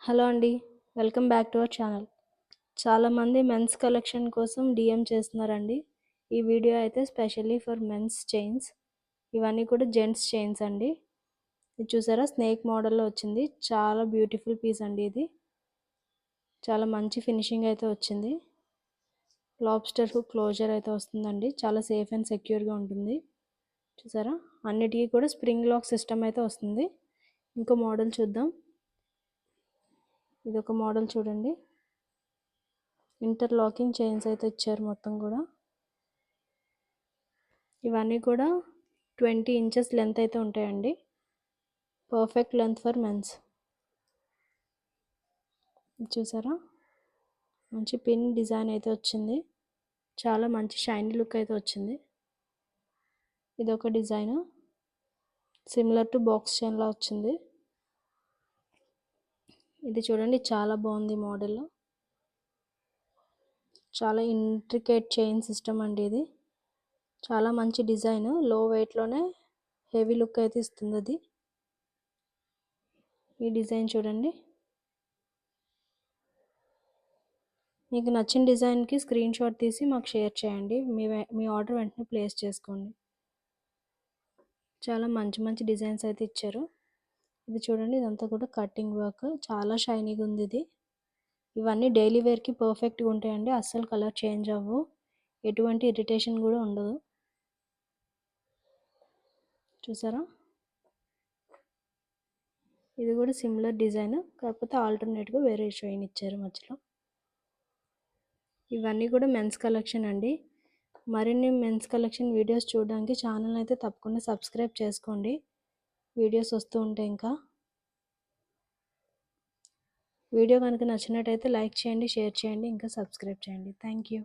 Hello అండి. Welcome back to our channel. చాలామంది men's collection కోసం డీఎం చేస్తున్నారండి. ఈ వీడియో అయితే స్పెషల్లీ ఫర్ మెన్స్ చైన్స్. ఇవన్నీ కూడా జెంట్స్ చైన్స్ అండి. ఇది చూసారా, స్నేక్ మోడల్లో వచ్చింది. చాలా బ్యూటిఫుల్ పీస్ అండి ఇది. చాలా మంచి ఫినిషింగ్ అయితే వచ్చింది. లాబ్స్టర్ హుక్ క్లోజర్ అయితే వస్తుందండి. చాలా సేఫ్ అండ్ సెక్యూర్గా ఉంటుంది. చూసారా, అన్నిటికీ కూడా స్ప్రింగ్ లాక్ సిస్టమ్ అయితే వస్తుంది. ఇంకో మోడల్ చూద్దాం. ఇదొక మోడల్ చూడండి. ఇంటర్లాకింగ్ చైన్స్ అయితే ఇచ్చారు మొత్తం కూడా. ఇవన్నీ కూడా 20 ఇంచెస్ లెంత్ అయితే ఉంటాయండి. Perfect length for mens. చూసారా, మంచి పిన్ డిజైన్ అయితే వచ్చింది. చాలా మంచి షైనీ లుక్ అయితే వచ్చింది. ఇదొక design similar to box chain లా వచ్చింది. ఇది చూడండి, చాలా బాగుంది మోడల్. చాలా ఇంట్రికేట్ చైన్ సిస్టమ్ అండి ఇది. చాలా మంచి డిజైన్, లో వెయిట్లోనే హెవీ లుక్ అయితే ఇస్తుంది అది. ఈ డిజైన్ చూడండి. మీకు నచ్చిన డిజైన్కి స్క్రీన్ షాట్ తీసి మాకు షేర్ చేయండి. మీ ఆర్డర్ వెంటనే ప్లేస్ చేసుకోండి. చాలా మంచి మంచి డిజైన్స్ అయితే ఇచ్చారు. ఇది చూడండి, ఇదంతా కూడా కటింగ్ వర్క్. చాలా షైనీగా ఉంది ఇది. ఇవన్నీ డైలీ వేర్కి పర్ఫెక్ట్గా ఉంటాయండి. అస్సలు కలర్ చేంజ్ అవ్వవు, ఎటువంటి ఇరిటేషన్ కూడా ఉండదు. చూసారా, ఇది కూడా సిమిలర్ డిజైన్, కాకపోతే ఆల్టర్నేట్గా వేరే చైన్ ఇచ్చారు మధ్యలో. ఇవన్నీ కూడా మెన్స్ కలెక్షన్ అండి. మరిన్ని మెన్స్ కలెక్షన్ వీడియోస్ చూడడానికి ఛానల్ అయితే తప్పకుండా సబ్స్క్రైబ్ చేసుకోండి. వీడియోస్ వస్తూ ఉంటాయి. ఇంకా వీడియో కనుక నచ్చినట్టయితే లైక్ చేయండి, షేర్ చేయండి, ఇంకా సబ్స్క్రైబ్ చేయండి. Thank you.